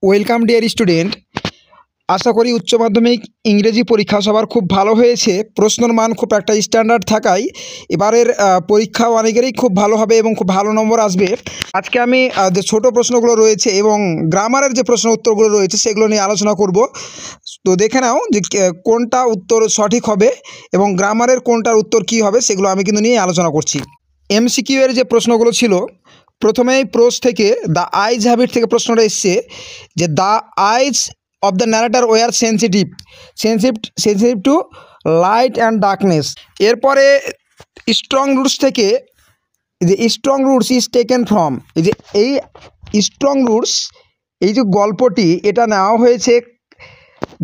Welcome dear student. আশা করি উচ্চ মাধ্যমিক ইংরেজি পরীক্ষা সবার খুব ভালো হয়েছে। প্রশ্নের মান খুব একটা স্ট্যান্ডার্ড থাকায় এবারের পরীক্ষা অনেকেরই খুব ভালো হবে এবং খুব ভালো নম্বর আসবে। আজকে আমি যে ছোট প্রশ্নগুলো রয়েছে এবং গ্রামারের যে প্রশ্ন উত্তরগুলো রয়েছে সেগুলো নিয়ে আলোচনা করব। তো দেখে নাও যে কোনটা উত্তর সঠিক হবে এবং গ্রামারের কোনটার উত্তর কী হবে সেগুলো আমি কিন্তু নিয়ে আলোচনা করছি। এমসিকিউ এর যে প্রশ্নগুলো ছিল, প্রথমেই প্রোস থেকে দ্য আইজ হ্যাবিট থেকে প্রশ্নটা এসছে যে the eyes of the narrator were sensitive to light and darkness. এরপরে স্ট্রং রুটস থেকে যে strong roots is taken from, এই স্ট্রং রুটস এই যে গল্পটি এটা নেওয়া হয়েছে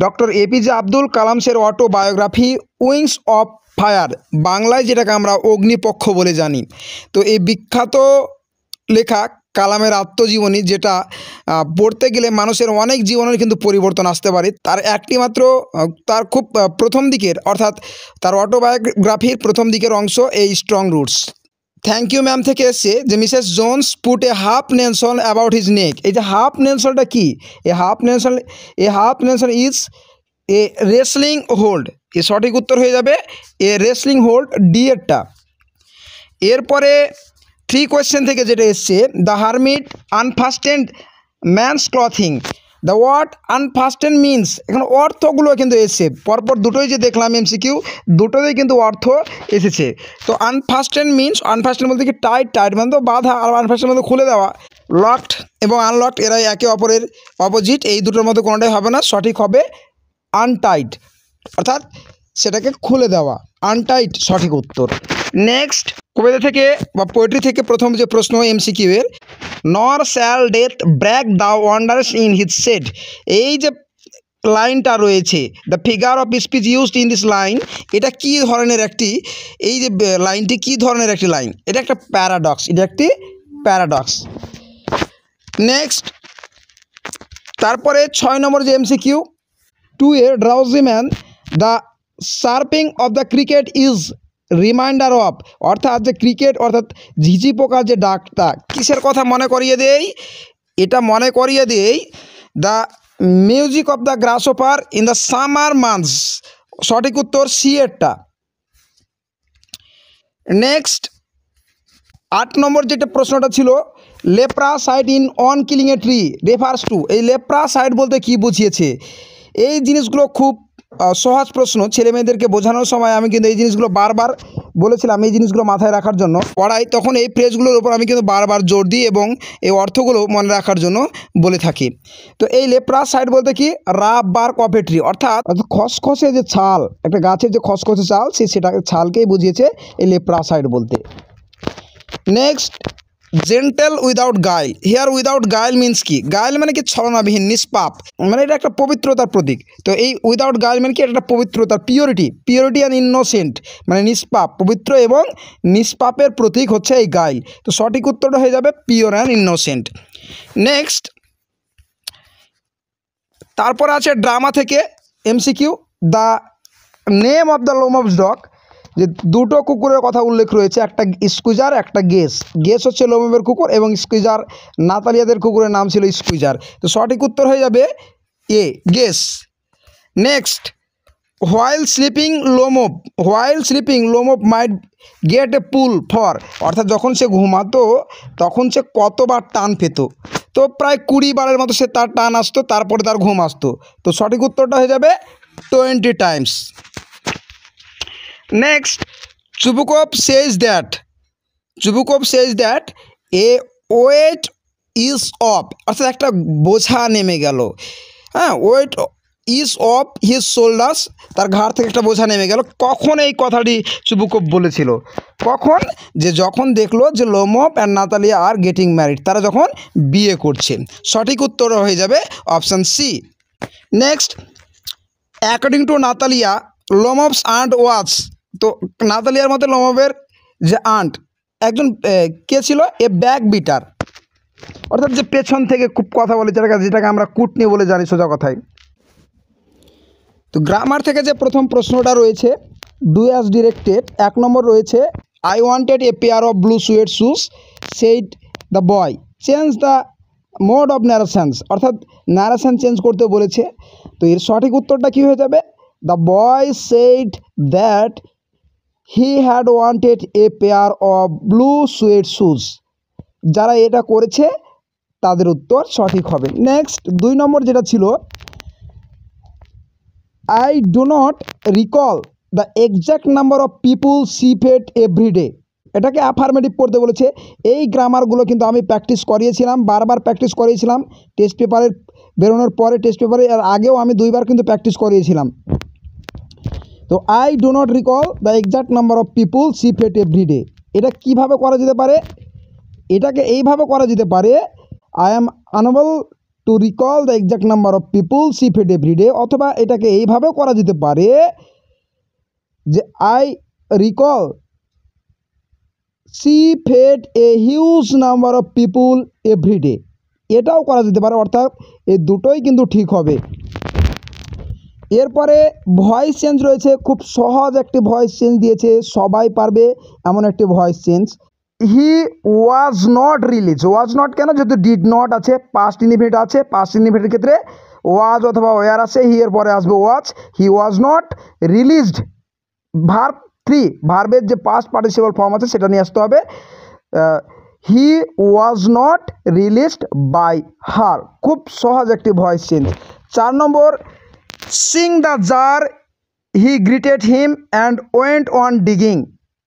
ডক্টর এপিজে আব্দুল কালামসের অটোবায়োগ্রাফি উইংস অফ ফায়ার, বাংলায় যেটাকে আমরা অগ্নিপক্ষ বলে জানি। তো এই বিখ্যাত লেখা কালামের আত্মজীবনী, যেটা পড়তে গেলে মানুষের অনেক জীবনের কিন্তু পরিবর্তন আসতে পারে। তার একটি মাত্র তার খুব প্রথম দিকের অর্থাৎ তার অটোবায়োগ্রাফির প্রথম দিকের অংশ এই strong roots. Thank you ma'am থেকে এসছে যে Mrs Jones put a half Nelson about his neck. এই যে হাফ নেলসনটা কি? A half Nelson is a wrestling hold. এ সঠিক উত্তর হয়ে যাবে এ রেসলিং হোল্ড, ডি এরটা। এরপরে 3 কোয়েশ্চেন থেকে যেটা এসছে the hermit unfastened man's clothing. The word unfastened means, এখানে অর্থগুলো কিন্তু এসছে পরপর দুটোই যে দেখলাম এমসিকিউ, দুটোতেই কিন্তু অর্থ এসেছে। তো আনফাস্টেন্ড মিনস, আনফাস্টেন্ড বলতে কি টাইট মানে তো বাঁধা, আর আনফাস্টেন্ড মানে খুলে দেওয়া। লকড এবং আনলকড এরাই একে অপরের অপোজিট, এই দুটোর মধ্যে কোনোটাই হবে না, সঠিক হবে আনটাইট, অর্থাৎ সেটাকে খুলে দেওয়া, আনটাইট সঠিক উত্তর। নেক্সট কবিতা থেকে বা পোয়েট্রি থেকে প্রথম যে প্রশ্ন এমসিকিউ এর, nor shall death break the wonders in his shade. এই যে লাইনটা রয়েছে the figure of speech used in this line, এটা কি ধরনের একটি, এই যে লাইনটি কি ধরনের একটি লাইন? এটা একটা প্যারাডক্স, এটা একটি প্যারাডক্স। নেক্সট তারপরে 6 নম্বর যে MCQ, to a drowsy man the chirping of the cricket is reminder of, অর্থাৎ যে ক্রিকেট অর্থাৎ ঝিঝি পোকার যে ডাকটা কিসের কথা মনে করিয়ে দেয়? এটা মনে করিয়ে দেয় the music of the গ্রাসহপার in the summer months, সঠিক উত্তর সি এরটা। নেক্সট 8 নম্বর যেটা প্রশ্নটা ছিল, leprous hide in On Killing a Tree refers to. এই লেপ্রাসাইড বলতে কি বুঝিয়েছে? এই জিনিসগুলো খুব সহজ প্রশ্ন, ছেলে মেয়েদেরকে বোঝানোর সময় আমি কিন্তু এই জিনিসগুলো বারবার বলেছিলাম এই জিনিসগুলো মাথায় রাখার জন্য পড়াই, তখন এই ফ্রেজগুলোর উপর আমি কিন্তু বারবার জোর দিই এবং এই অর্থগুলো মনে রাখার জন্য বলে থাকি। তো এই লেপ্রাসাইড বলতে কি rough bark of a tree, অর্থাৎ খসখসে যে ছাল, একটা গাছের যে খসখসে ছাল সেটা ছালকেই বুঝিয়েছে এই লেপ্রাসাইড বলতে। Next gentle without guile. Here without guile means কি? গাইল মানে কি ছলনাবিহীন, নিষ্পাপ, মানে এটা একটা পবিত্রতার প্রতীক। তো এই উইদাউট গাইল মানে কি? এটা একটা পবিত্রতার, পিওরিটি অ্যান্ড ইনোসেন্ট, মানে নিষ্পাপ, পবিত্র এবং নিষ্পাপের প্রতীক হচ্ছে এই গাইল। তো সঠিক উত্তরটা হয়ে যাবে পিওর অ্যান্ড ইনোসেন্ট। নেক্সট তারপর আছে ড্রামা থেকে MCQ, the name of the Lomov's dog. যে দুটো কুকুরের কথা উল্লেখ রয়েছে, একটা স্কুইজার একটা গেস হচ্ছে লোমবের কুকুর এবং স্কুইজার নাতালিয়াদের কুকুরের নাম ছিল স্কুইজার। তো সঠিক উত্তর হয়ে যাবে a guess. Next while sleeping Lomov might get a pull for, অর্থাৎ যখন সে ঘুমাতো তখন সে কতবার টান পেত? তো প্রায় 20 বারের মতো সে তার টান আসতো, তারপরে তার ঘুম আসতো। তো সঠিক উত্তরটা হয়ে যাবে 20 times. Next Chubukov says that a weight is off, অর্থাৎ একটা বোঝা নেমে গেল। হ্যাঁ, weight is off his shoulders, তার ঘাড় থেকে একটা বোঝা নেমে গেল। কখন এই কথাটি চুবুকভ বলেছিল? কখন? যে যখন দেখলো যে Lomov and Natalia are getting married, তারা যখন বিয়ে করছে। সঠিক উত্তর হয়ে যাবে option C. Next according to Natalia Lomov's aunt was, তো নাতালিয়ার মতে লোমবের যে আন্ট একজন কে ছিল? এ ব্যাক বিটার, অর্থাৎ যে পেছন থেকে খুব কথা বলে, যেটাকে আমরা কুটনি বলে জানি সোজা কথায়। তো গ্রামার থেকে যে প্রথম প্রশ্নটা রয়েছে ডু অ্যাজ ডিরেক্টেড, 1 নম্বর রয়েছে I wanted a pair of blue suede shoes said the boy change the mode of narrations, অর্থাৎ ন্যারেশন চেঞ্জ করতে বলেছে। তো এর সঠিক উত্তরটা কী হয়ে যাবে? The boy said that he had wanted a pair of blue suede shoes. যারা এটা করেছে তাদের উত্তর সঠিক হবে। নেক্সট 2 নম্বর যেটা ছিল, I do not recall the exact number of people she fed everyday. এটাকে অ্যাফার্মেটিভ করতে বলেছে। এই গ্রামারগুলো কিন্তু আমি প্র্যাকটিস করিয়েছিলাম, বারবার প্র্যাকটিস করিয়েছিলাম টেস্ট পেপারের বেরোনোর পরে, টেস্ট পেপারের আগেও আমি 2বার কিন্তু প্র্যাকটিস করিয়েছিলাম। তো I do not recall the exact number of people she fed everyday, এটা কিভাবে করা যেতে পারে? এটাকে এইভাবে করা যেতে পারে, I am unable to recall the exact number of people she fed everyday. অথবা এটাকে এইভাবেও করা যেতে পারে যে I recall she fed a huge number of people everyday, এটাও করা যেতে পারে। অর্থাৎ এই দুটোই কিন্তু ঠিক হবে। এরপরে ভয়েস চেঞ্জ রয়েছে, খুব সহজ একটি ভয়েস চেঞ্জ দিয়েছে, সবাই পারবে এমন একটি voice change. He was not release, was not কেন? যেহেতু ডিড নট আছে, পাস্ট ইনডিফিনিট আছে, পাস্ট ইনডিফিনিটের ক্ষেত্রে ওয়াজ অথবা ওয়ার আছে, হি এর পরে আসবে ওয়াজ। হি ওয়াজ নট রিলিজড, ভার্ব 3, ভার্বের যে পাস্ট পার্টিসিপল ফর্ম আছে সেটা নিয়ে আসতে হবে। He was not released by her, খুব সহজ একটি voice change. 4 number, seeing the czar he greeted him and went on digging,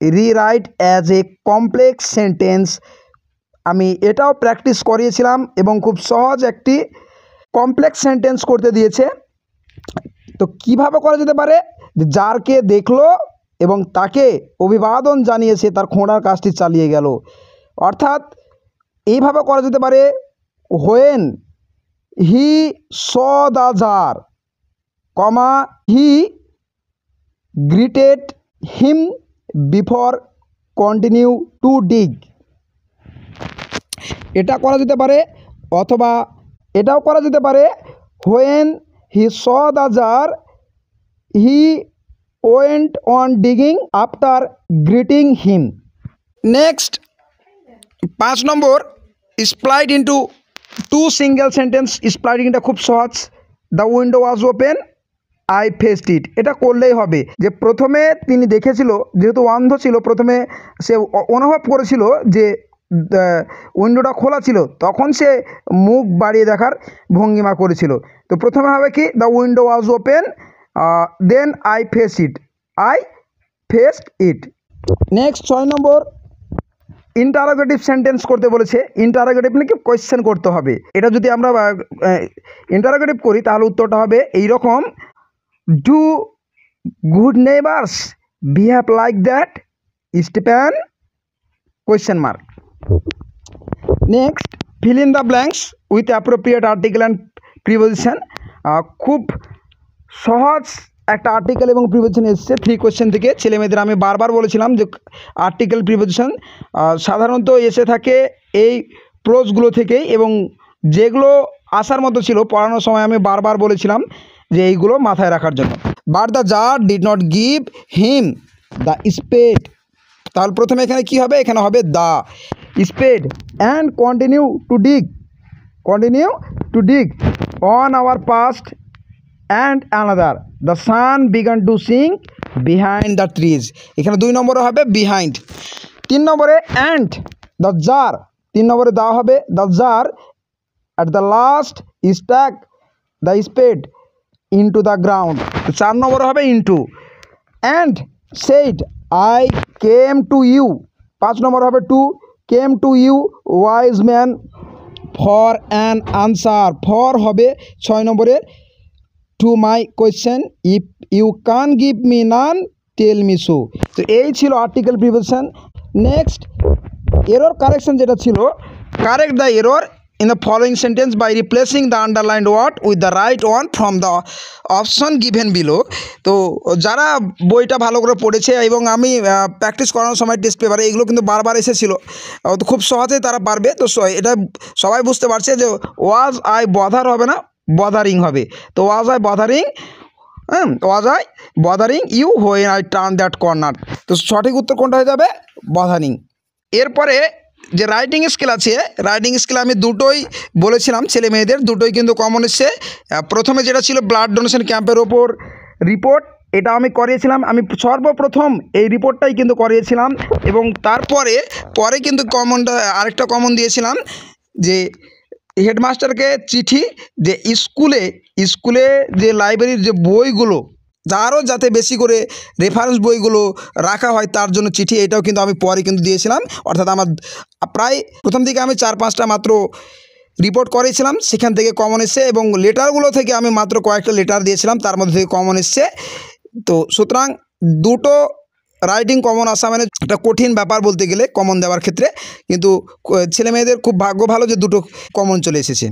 rewrite as a complex sentence. আমি এটাও প্র্যাকটিস করিয়েছিলাম এবং খুব সহজ একটি কমপ্লেক্স সেন্টেন্স করতে দিয়েছে। তো কিভাবে করা যেতে পারে? জারকে দেখলো এবং তাকে অভিবাদন জানিয়ে সে তার খোঁড়ার কাজটি চালিয়ে গেল। অর্থাৎ এইভাবে করা যেতে পারে, when he saw the czar, comma he greeted him before continue to dig, এটা করা যেতে পারে। অথবা এটাও করা যেতে পারে, when he saw the czar he went on digging after greeting him. Next 5 number, split into 2 single sentence. স্প্লাইডিংটা খুব সহজ। The window was open, I faced it, এটা করলেই হবে। যে প্রথমে তিনি দেখেছিল, যেহেতু অন্ধ ছিল, প্রথমে সে অনুভব করেছিল যে উইন্ডোটা খোলা ছিল, তখন সে মুখ বাড়িয়ে দেখার ভঙ্গিমা করেছিল। তো প্রথমে হবে কি, the window was open, then I face it, I faced it. Next 6 নম্বর, ইন্টারোগেটিভ সেন্টেন্স করতে বলেছে। ইন্টারোগেটিভ নাকি কোয়েশ্চেন করতে হবে। এটা যদি আমরা ইন্টারোগেটিভ করি তাহলে উত্তরটা হবে এইরকম, do good neighbours behave like that Stephen, question mark. Next, fill in the blanks with appropriate article and preposition. খুব সহজ একটা আর্টিকেল এবং প্রিপোজিশন এসছে 3 কোয়েশ্চেন থেকে। ছেলেমেয়েদের আমি বারবার বলেছিলাম যে আর্টিকেল প্রিপোজিশন সাধারণত এসে থাকে এই প্রোজগুলো থেকেই, এবং যেগুলো আসার মতো ছিল পড়ানোর সময় আমি বারবার বলেছিলাম যে এইগুলো মাথায় রাখার জন্য। But the jar did not give him the spade, তাহলে প্রথমে এখানে কি হবে? এখানে হবে the spade, and continue to dig on hour past and another, the sun began to sing behind the trees, এখানে 2 নম্বরে হবে বিহাইন্ড। 3 নম্বরে অ্যান্ড দ্য জার, 3 নম্বরে দেওয়া হবে the jar at the last stack the spade into the ground, 4 নম্বরে হবে into. And said I came to you, 5 নম্বর হবে to, came to you wise man for an answer, for হবে 6 নম্বরের, to my question if you can give me none tell me so. তো এই ছিল article preposition. Next, error correction যেটা ছিল, correct the error in the following sentence by replacing the underlined word with the right one from the option given below। তো যারা বইটা ভালো করে পড়েছে এবং আমি প্র্যাকটিস করানোর সময় টেস্ট পেপারে এগুলো কিন্তু বারবার এসেছিলো, তো খুব সহজেই তারা পারবে। তো এটা সবাই বুঝতে পারছে যে ওয়াজ আই বদার হবে না, বদারিং হবে। তো was I bothering, was I bothering you when I turn that corner, তো সঠিক উত্তর কোনটা হয়ে যাবে? বদারিং। এরপরে যে রাইটিং স্কিল আছে, রাইটিং স্কিল আমি দুটোই বলেছিলাম, ছেলে মেয়েদের দুটোই কিন্তু কমন এসছে। প্রথমে যেটা ছিল ব্লাড ডোনেশন ক্যাম্পের ওপর রিপোর্ট, এটা আমি করিয়েছিলাম, আমি সর্বপ্রথম এই রিপোর্টটাই কিন্তু করিয়েছিলাম। এবং তারপরে কিন্তু কমনটা আরেকটা কমন দিয়েছিলাম যে হেডমাস্টারকে চিঠি, যে স্কুলে যে লাইব্রেরির যে বইগুলো আরও যাতে বেশি করে রেফারেন্স বইগুলো রাখা হয় তার জন্য চিঠি, এটাও কিন্তু আমি পরে কিন্তু দিয়েছিলাম। অর্থাৎ আমার প্রায় প্রথম দিকে আমি 4-5টা মাত্র রিপোর্ট করেছিলাম, সেখান থেকে কমন এসছে। এবং লেটারগুলো থেকে আমি মাত্র কয়েকটা লেটার দিয়েছিলাম, তার মধ্যে থেকে কমন এসছে। তো সুতরাং দুটো রাইটিং কমন আসা মানে একটা কঠিন ব্যাপার বলতে গেলে কমন দেওয়ার ক্ষেত্রে, কিন্তু ছেলে মেয়েদের খুব ভাগ্য ভালো যে দুটো কমন চলে এসেছে।